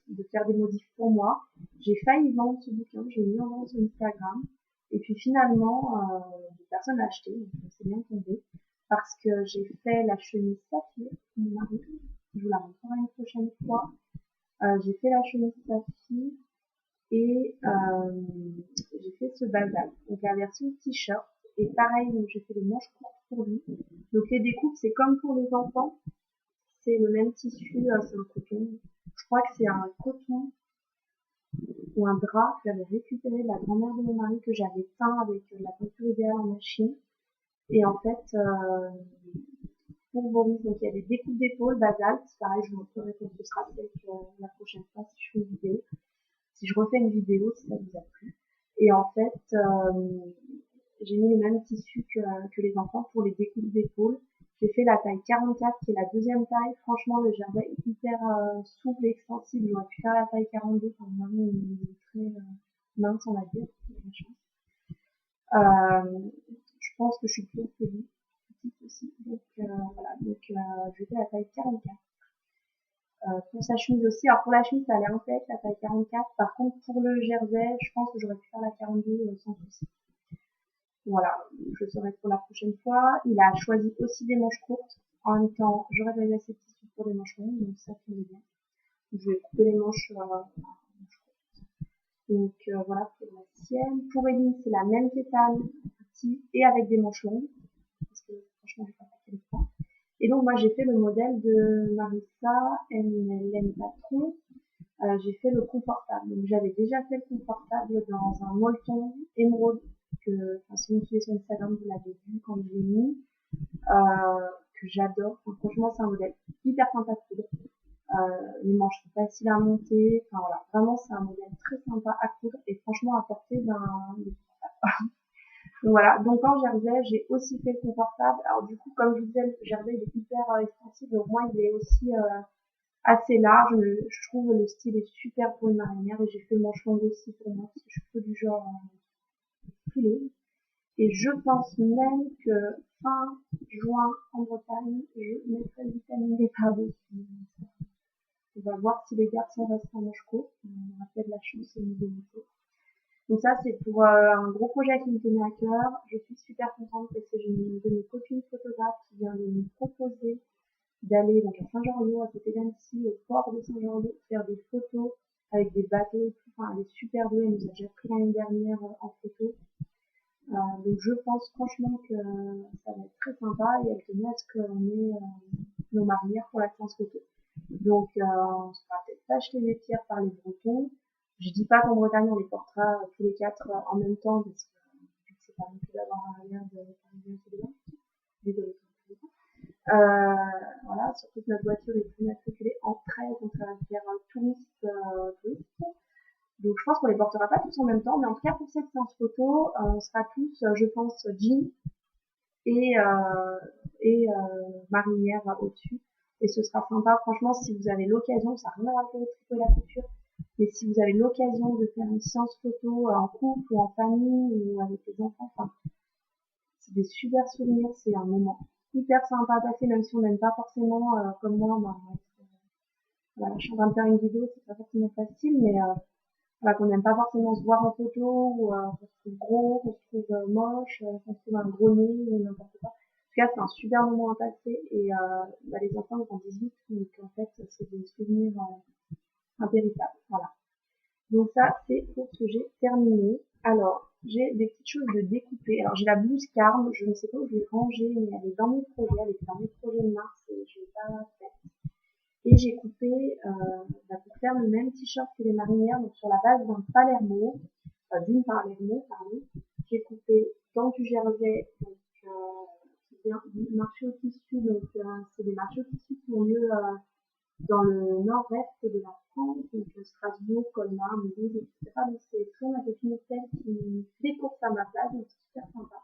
de faire des modifs pour moi. J'ai failli vendre ce bouquin, j'ai mis en vente sur Instagram. Et puis finalement, personne l'a acheté, donc c'est bien tombé. Parce que j'ai fait la chemise saphir, mon mari, je vous la montrerai une prochaine fois. J'ai fait la chemise saphir et j'ai fait ce basal. Donc la version t-shirt. Et pareil, donc j'ai fait les manches courtes pour lui. Donc les découpes, c'est comme pour les enfants. C'est le même tissu, c'est un coton. Je crois que c'est un coton ou un drap que j'avais récupéré de la grand-mère de mon mari, que j'avais teint avec la peinture idéale en machine. Et en fait, pour Boris, donc il y a des découpes d'épaules basalte. C'est pareil, je vous montrerai quand ce sera sec la prochaine fois si je fais une vidéo. Si je refais une vidéo, si ça vous a plu. Et en fait, j'ai mis le même tissu que les enfants pour les découpes d'épaules. J'ai fait la taille 44 qui est la deuxième taille. Franchement, le jersey est hyper souple et extensible. J'aurais pu faire la taille 42. Enfin, mon mari est très mince, on va dire. Je pense que je suis plus que lui, petite aussi. Donc voilà, donc je fais la taille 44. Pour sa chemise aussi. Alors pour la chemise, ça allait impec, la taille 44. Par contre, pour le jersey, je pense que j'aurais pu faire la 42 sans souci. Voilà, je saurai pour la prochaine fois. Il a choisi aussi des manches courtes. En même temps, j'aurais pas eu assez de tissu pour les manches longues, donc ça fait bien. Je vais couper les manches, manches courtes. Donc voilà pour la sienne. Pour Eline, c'est la même pétale, petit et avec des manches longues. Parce que franchement, je vais pas paquer les trois. Et donc moi j'ai fait le modèle de Marissa, MLM Patron. J'ai fait le confortable. Donc j'avais déjà fait le confortable dans un molleton émeraude que, si vous me suivez sur Instagram, vous l'avez vu quand je l'ai mis, que j'adore. Enfin, franchement, c'est un modèle hyper sympa à coudre. Les manches sont faciles à monter. Enfin voilà, vraiment c'est un modèle très sympa à coudre et franchement à porter d'un. Donc voilà, donc en jersey, j'ai aussi fait le confortable. Alors du coup, comme je vous disais, le jersey il est hyper extensible, donc moi il est aussi assez large. Je trouve le style est super pour une marinière et j'ai fait manche longue aussi pour moi parce que je suis plutôt du genre filet. Et je pense même que fin juin en Bretagne, je mettrai le vitamine D par-dessus. On va voir si les garçons restent en manche courte. On aura peut-être la chance au niveau du météo. Donc ça, c'est pour un gros projet qui me tenait à cœur. Je suis super contente parce que j'ai une de mes copines photographes qui vient de me proposer d'aller donc à Saint-Jean-Lyon, à côté d'Annecy, au port de Saint-Jean-Lyon, faire des photos avec des bateaux et tout. Enfin, elle est super douée, elle nous a déjà pris l'année dernière en photo. Donc je pense franchement que ça va être très sympa et elle tenait à ce qu'on ait nos marinières pour la séance photo. Donc on se fera peut-être pas acheter des pierres par les Bretons. Je dis pas qu'en Bretagne on les portera tous les quatre en même temps parce que c'est pas non plus d'avoir un arrière de parisien tous les deux. Désolée. Voilà, surtout que notre voiture est immatriculée en 13, donc ça va faire un touriste. Donc je pense qu'on les portera pas tous en même temps, mais en tout cas pour cette séance photo, on sera tous, je pense, jeans et, marinière au-dessus. Et ce sera sympa, franchement, si vous avez l'occasion, ça n'a rien à voir avec le tricot et la couture, mais si vous avez l'occasion de faire une séance photo en couple ou en famille ou avec les enfants, enfin, c'est des super souvenirs, c'est un moment hyper sympa à passer, même si on n'aime pas forcément, comme moi, voilà, je suis en train de faire une vidéo, c'est pas forcément facile, mais voilà, qu'on n'aime pas forcément se voir en photo, ou qu'on se trouve gros, qu'on se trouve moche, qu'on se trouve un gros nez, ou n'importe quoi. En tout cas, c'est un super moment à passer, et les enfants ils ont 18, donc en fait, c'est des souvenirs impérissables. Voilà. Donc ça, c'est pour ce que j'ai terminé. Alors, j'ai des petites choses de découper. Alors j'ai la blouse Carme, je ne sais pas où je vais ranger, mais elle est dans mes projets, elle est dans mes projets de mars et je l'ai pas faite. Et j'ai coupé pour faire le même t-shirt que les marinières, donc sur la base d'un Palermo, d'une Palermo, pardon. J'ai coupé dans du jersey, donc qui vient du marché au tissu, donc c'est des marchés au tissu qui ont lieu dans le nord-est de la France, donc Strasbourg, Colmar, Mulhouse, etc. Donc c'est toujours ma copine Estelle qui fait course à ma place, donc c'est super sympa.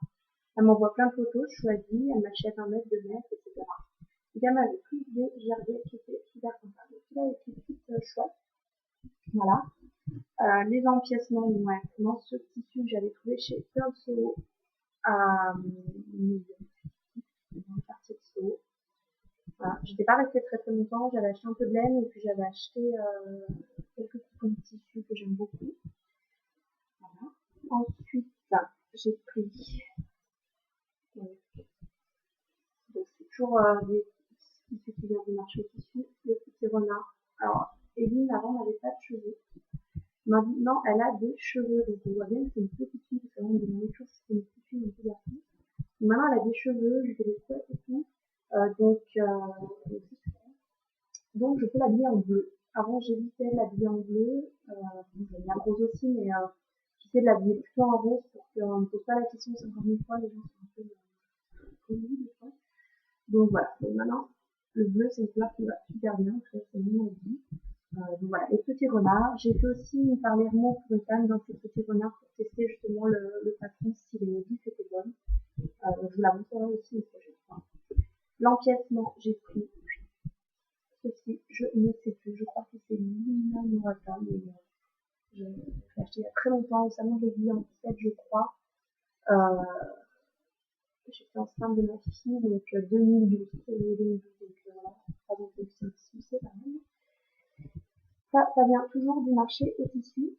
Elle m'envoie plein de photos, je choisis, elle m'achète 1 mètre, 2 mètres, etc. Donc elle m'avait pris des gerbiers qui étaient super sympas. Donc là, avec une petite chouette. Voilà. Les empiècements, ouais, dans ce tissu que j'avais trouvé chez Pinceau à dans le quartier de Sceaux. Voilà. J'étais pas restée très très longtemps, j'avais acheté un peu de laine et puis j'avais acheté quelques coupons de tissu que j'aime beaucoup. Voilà. Ensuite, j'ai pris donc c'est toujours des tissus qui viennent du marché au tissu, les petits renards. Alors, Eline avant n'avait pas de cheveux. Maintenant, elle a des cheveux, donc on voit bien que c'est une petite fille, parce qu'avant on demandait toujours si c'était une petite fille ou une petite garçon. Maintenant, elle a des cheveux, je fais des couettes et tout, donc je peux l'habiller en bleu. Avant, j'évitais de l'habiller en bleu, j'aime bien rose aussi, mais j'essaie de l'habiller plutôt en rose pour qu'on ne me pose pas la question 50 000 fois, les gens sont un peu connus des fois. Donc voilà, donc maintenant, le bleu c'est une couleur qui va super bien, c'est mon avis. Donc voilà, les petits renards. J'ai fait aussi une Palermo pour une femme dans ces petits renards pour tester justement le patron si les modifs étaient bonnes. Je vous la montrerai aussi une prochaine fois. L'empiècement, j'ai pris ceci, je ne sais plus, je crois que c'est Lina Murata, mais je l'ai acheté il y a très longtemps au salon de vie en 17 je crois. J'étais enceinte de ma fille, donc 2012, donc voilà, 3 ans de tissu, c'est pas mal. Ça vient toujours du marché au tissu.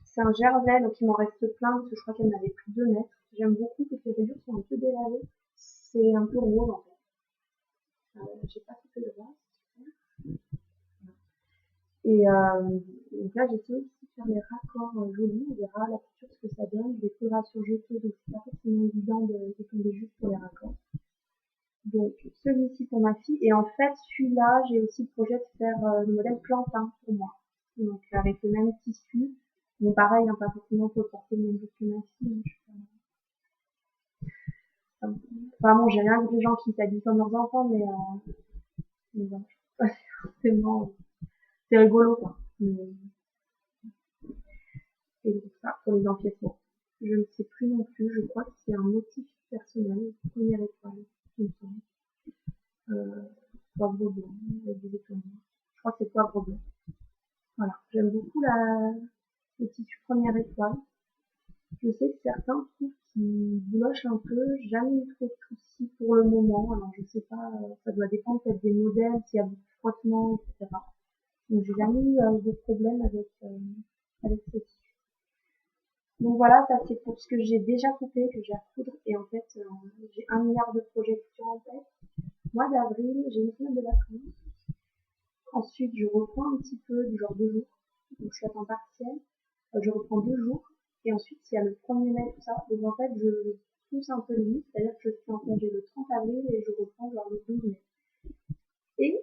C'est un jersey, donc il m'en reste plein, parce que je crois qu'elle m'avait pris 2 mètres. J'aime beaucoup que les rayures sont un peu délavées. C'est un peu rose en fait. J'ai pas coupé le reste. Et donc là, j'essaie aussi de faire les raccords jolis. On verra la couture ce que ça donne. Je vais coudre sur jeteuse, donc c'est pas forcément évident de tomber juste pour les raccords. Donc celui-ci pour ma fille. Et en fait, celui-là, j'ai aussi le projet de faire le modèle plantain pour moi. Donc avec le même tissu. Bon pareil, hein, pas forcément pour porter le même jour que ma fille. Enfin bon, j'ai rien avec les gens qui s'habillent comme leurs enfants, mais voilà. Forcément, c'est rigolo quoi. Et donc ça, pour les empiècements. Je ne sais plus non plus, je crois que c'est un motif personnel, première étoile, il me semble. Poivre blanc, avec des étoiles. Je crois que c'est poivre blanc. Voilà. J'aime beaucoup le tissu première étoile. Je sais que certains trouvent qu'il bouloche un peu. Jamais eu trop de soucis pour le moment. Alors je sais pas, ça doit dépendre peut-être des modèles, s'il y a beaucoup de frottement, etc. Donc j'ai jamais eu de problème avec ce tissu. Donc voilà, ça c'est pour ce que j'ai déjà coupé, que j'ai à coudre. Et en fait, j'ai 1 milliard de projets futurs en tête. Mois d'avril, j'ai une semaine de vacances. Ensuite, je reprends un petit peu, du genre 2 jours. Donc je suis à temps partiel. Je reprends 2 jours. Et ensuite, il y a le 1er mai, tout ça. Donc en fait, je pousse un peu limite. C'est-à-dire que je suis en congé le 30 avril et je reprends genre le 12 mai. Et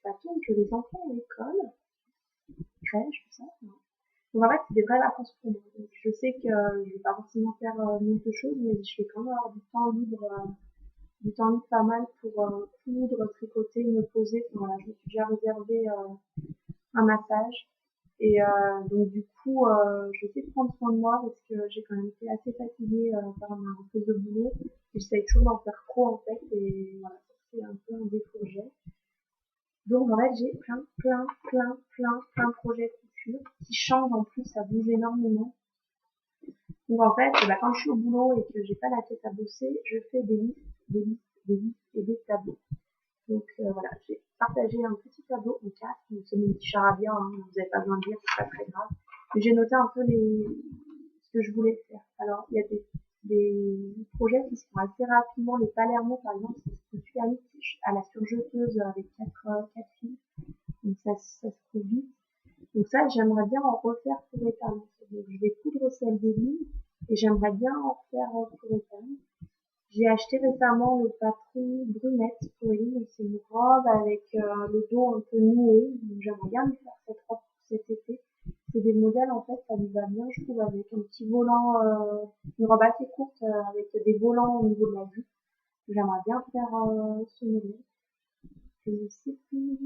ça tombe que les enfants à l'école, crèche, tout ça. Donc en fait, c'est des vraies vacances pour moi. Donc, je sais que je vais pas forcément faire mille choses, mais je vais quand même avoir du temps libre pas mal pour coudre, tricoter, me poser. Enfin, voilà, je me suis déjà réservé un massage. Et donc du coup, je vais essayer de prendre soin de moi parce que j'ai quand même été assez fatiguée par ma reprise de boulot. J'essaye toujours d'en faire trop en fait et voilà, c'est un peu un défaut que j'ai. Donc en fait, j'ai plein de projets de couture qui changent en plus, ça bouge énormément. Donc en fait, bah, quand je suis au boulot et que j'ai pas la tête à bosser, je fais des listes et des tableaux. Donc voilà, j'ai partagé un petit tableau en 4, donc c'est mon petit charabia, hein, vous n'avez pas besoin de lire, c'est pas très grave. Mais j'ai noté un peu ce que je voulais faire. Alors il y a des projets qui se font assez rapidement, les Palermo par exemple, c'est super vite à la surjeteuse avec 4 fils, donc ça se trouve vite. Donc ça, j'aimerais bien en refaire pour étaler. Donc je vais coudre celle des lignes et j'aimerais bien en faire pour Ethan. J'ai acheté récemment le patron Brunette pour Eline, donc c'est une robe avec le dos un peu noué, donc j'aimerais bien lui faire cette robe pour cet été. C'est des modèles en fait, ça lui va bien je trouve, avec un petit volant, une robe assez courte avec des volants au niveau de la jupe. J'aimerais bien faire ce modèle. Je ne sais plus,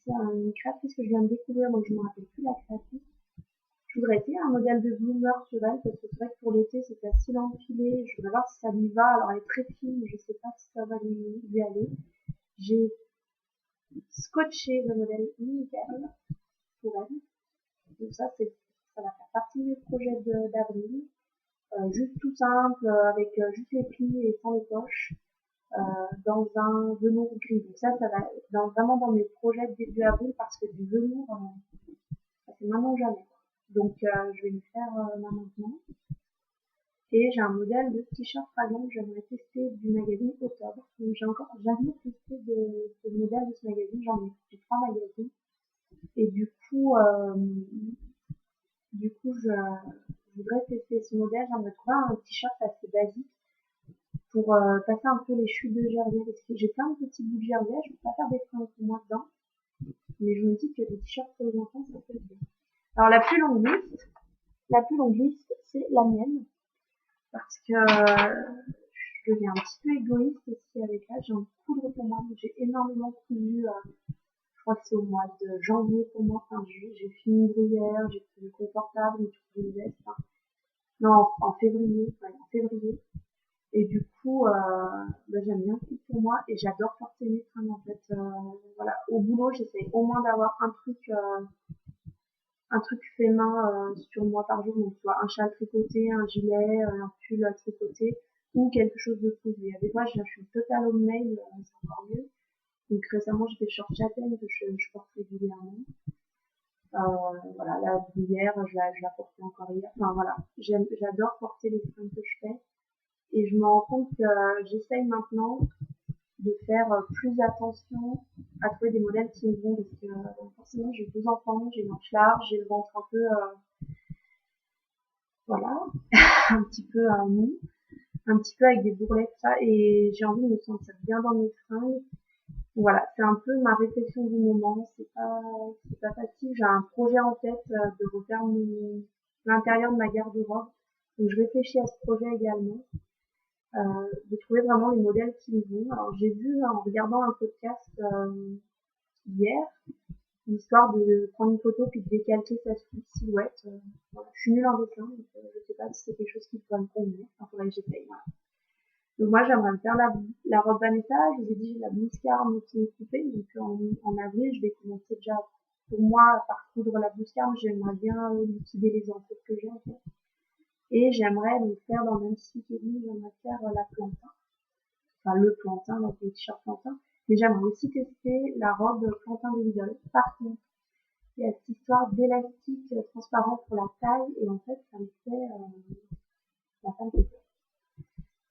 c'est une créatrice que je viens de découvrir, donc je ne me rappelle plus la créatrice. Je voudrais essayer un modèle de bloomer sur elle, parce que c'est vrai que pour l'été, c'est facile à enfiler. Je voudrais voir si ça lui va. Alors, elle est très fine, mais je sais pas si ça va lui aller. J'ai scotché le modèle nickel pour elle. Donc ça va faire partie de mes projets d'avril. Juste tout simple, avec juste les plis et sans les poches, dans un velours gris. Donc ça va vraiment dans mes projets de début avril, parce que du velours, c'est maintenant ou jamais. Donc, je vais le faire là maintenant. Et j'ai un modèle de t-shirt dragon que j'aimerais tester du magazine Octobre. Donc j'ai encore jamais testé de modèle de ce magazine, j'ai 3 magazines. Et du coup je voudrais tester ce modèle, j'aimerais trouver un t-shirt assez basique pour passer un peu les chutes de jersey, parce que j'ai plein de petits bouts de jersey, je peux pas faire des fringues pour moi dedans, mais je me dis que des t-shirts pour les enfants ça peut être bien. Alors la plus longue liste, c'est la mienne, parce que je deviens un petit peu égoïste aussi avec l'âge. J'ai envie de coudre pour moi, j'ai énormément cousu. Je crois que c'est au mois de janvier pour moi. Enfin, j'ai fini hier, j'ai trouvé confortable, j'ai trouvé une veste. Enfin, non, en février, ouais, en février. Et du coup, j'aime bien coudre pour moi et j'adore porter mes fringues en fait. Voilà, au boulot, j'essaye au moins d'avoir un truc fait main sur moi par jour, donc soit un châle tricoté, un gilet, un pull tricoté ou quelque chose de cousu. Des fois, je suis total homemade, c'est encore mieux. Donc récemment, j'ai fait le short châtaigne que je porte régulièrement. Voilà, la bruyère, je la portais encore hier. Enfin voilà, j'adore porter les fringues que je fais. Et je me rends compte que j'essaye maintenant de faire plus attention à trouver des modèles qui me vont, parce que forcément j'ai 2 enfants, j'ai une hanche large, j'ai le ventre un peu voilà, un petit peu mou, un petit peu avec des bourrelets tout ça, et j'ai envie de me sentir bien dans mes fringues. Voilà, c'est un peu ma réflexion du moment, c'est pas facile. J'ai un projet en tête de refaire l'intérieur de ma garde-robe, donc je réfléchis à ce projet également. De trouver vraiment les modèles qui me vont. Alors j'ai vu en regardant un podcast hier, l'histoire de prendre une photo puis de décalquer sa silhouette. Voilà. Je suis nulle en dessin, donc je sais pas si c'est quelque chose qui pourrait me convenir. Enfin, faudrait que j'essaye. Voilà. Donc moi j'aimerais me faire la robe Vanessa. Je vous ai dit j'ai la blouse carme qui est coupée, donc en avril je vais commencer déjà pour moi par coudre la blouse carme. J'aimerais bien liquider les entrées que j'ai en fait. Et j'aimerais me faire dans le même style que lui, j'aimerais faire la plantain. Enfin le plantain, donc le t-shirt plantain. Mais j'aimerais aussi tester la robe plantain des Lidl. Par contre, il y a cette histoire d'élastique transparent pour la taille, et en fait ça me fait peur.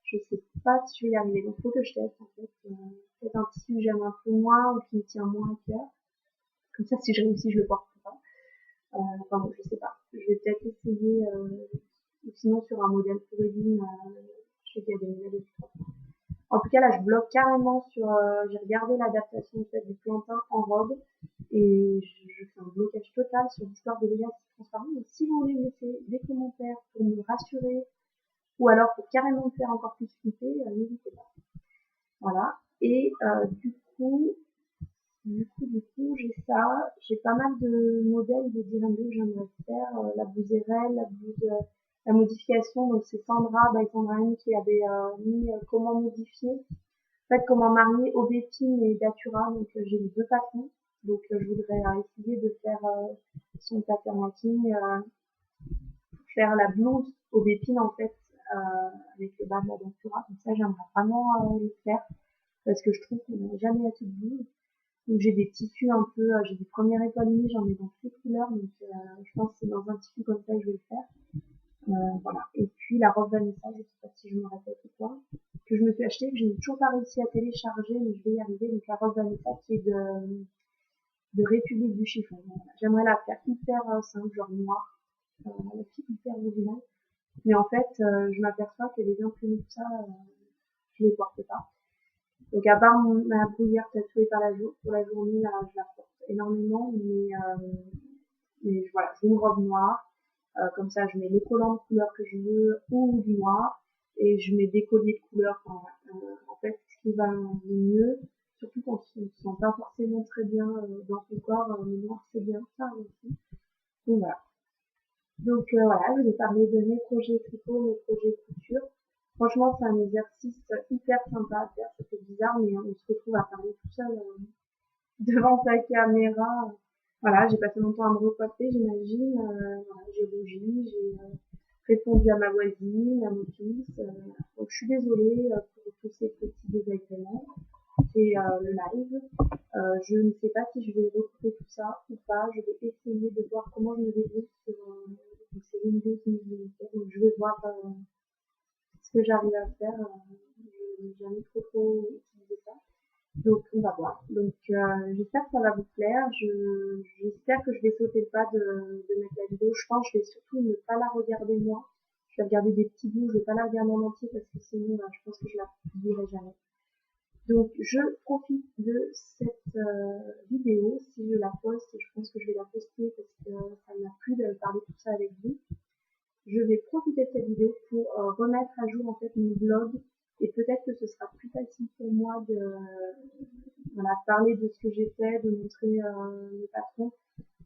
Je sais pas si je vais y arriver, donc faut que je teste en fait. Peut-être un tissu que j'aime un peu moins ou qui me tient moins à cœur. Comme ça, si je réussis, je le porte pas. Enfin bon, je sais pas. Je vais peut-être essayer, ou sinon sur un modèle pour Edine, je sais qu'il y a des modèles de tout. En tout cas, là, je bloque carrément sur, j'ai regardé l'adaptation en fait, du plantain en robe, et je fais un blocage total sur l'histoire de l'élastique transparent. Donc, si vous voulez me laisser des commentaires pour me rassurer, ou alors pour carrément me faire encore plus flipper, n'hésitez pas. Voilà. Et du coup, j'ai ça. J'ai pas mal de modèles de Direndou que j'aimerais faire. La blouse RL, la modification. Donc c'est Sandra, by Sandra Anne, qui avait mis comment modifier. En fait, comment marier Aubépine et Datura. Donc j'ai les 2 patrons. Donc je voudrais essayer de faire son pattern matching, faire la blouse Aubépine en fait, avec le bas de la Datura. Donc ça, j'aimerais vraiment le faire, parce que je trouve qu'on n'a jamais assez de blouse. Donc j'ai des tissus un peu, j'ai des premières étoiles unies, j'en ai dans toutes les couleurs, donc je pense que c'est dans un tissu comme ça que je vais le faire. Voilà. Et puis la robe Vanessa, je sais pas si je me répète ou quoi, que je me suis achetée, que j'ai toujours pas réussi à télécharger, mais je vais y arriver. Donc la robe Vanessa qui est de République du chiffon. Voilà. J'aimerais la faire hyper simple, genre noire, la fille hyper originale. Mais en fait, je m'aperçois que les imprimés, tout ça, je les porte pas. Donc à part ma bruyère tatouée pour la journée, là, je la porte énormément, mais voilà, j'ai une robe noire. Comme ça, je mets les collants de couleur que je veux ou du noir et je mets des colliers de couleur. Enfin, en fait, ce qui va le mieux, surtout quand on ne se sent pas forcément très bien dans son corps, le noir c'est bien ça aussi. Donc voilà. Donc voilà, je vous ai parlé de mes projets tricot, mes projets couture. Franchement, c'est un exercice hyper sympa à faire. Ça fait bizarre, mais on se retrouve à parler tout seul devant sa caméra. Voilà, j'ai passé mon temps à me recoiffer, j'imagine. Voilà, j'ai rougi, j'ai répondu à ma voisine, à mon fils. Donc je suis désolée pour tous ces petits désagréments. C'est le live. Je ne sais pas si je vais recouper tout ça ou pas. Je vais essayer de voir comment je me débrouille sur ces Windows Media. Donc je vais voir ce que j'arrive à faire. Je n'ai jamais trop utilisé ça. Donc on va voir. Donc j'espère que ça va vous plaire. J'espère que je vais sauter le pas de mettre la vidéo. Je pense que je vais surtout ne pas la regarder moi. Je vais regarder des petits bouts, je vais pas la regarder en entier parce que sinon je pense que je la publierai jamais. Donc je profite de cette vidéo. Si je la poste, je pense que je vais la poster parce que ça m'a plu de parler tout ça avec vous. Je vais profiter de cette vidéo pour remettre à jour en fait mon blog et peut-être que ce sera plus facile pour moi de voilà, parler de ce que j'ai fait, de montrer mes patrons,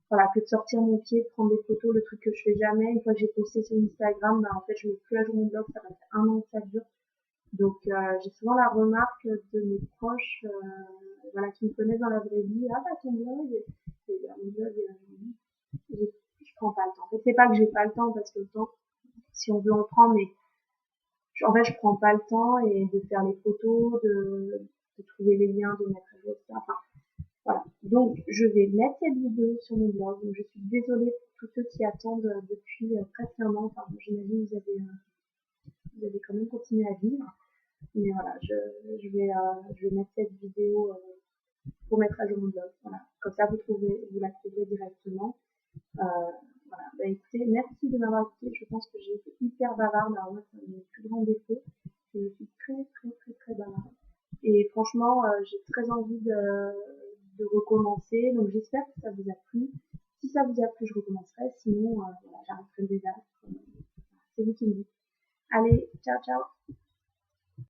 voilà, que de sortir mon pied, de prendre des photos, le truc que je fais jamais. Une fois que j'ai posté sur Instagram, bah, en fait je mets plus à jour mon blog, ça va faire 1 an que ça dure. Donc j'ai souvent la remarque de mes proches voilà, qui me connaissent dans la vraie vie, ah bah ton blog, et ben, mon blog, je prends pas le temps. En fait, c'est pas que j'ai pas le temps parce que le temps, si on veut en prendre, mais en fait, je prends pas le temps et de faire les photos, de trouver les liens, de mettre à jour, etc. Enfin, voilà. Donc, je vais mettre cette vidéo sur mon blog. Donc, je suis désolée pour tous ceux qui attendent depuis presque 1 an. Enfin, j'imagine que vous avez quand même continué à vivre. Mais voilà, je vais mettre cette vidéo pour mettre à jour mon blog. Voilà. Comme ça, vous la trouverez directement. Euh, voilà. Bah, écoutez, merci de m'avoir écouté. Je pense que j'ai été hyper bavarde. Alors moi, c'est mon plus grand défaut. Je suis très bavarde. Et franchement, j'ai très envie de recommencer. Donc j'espère que ça vous a plu. Si ça vous a plu, je recommencerai. Sinon, voilà, j'arrêterai le désastre. C'est vous qui me dites. Allez, ciao, ciao.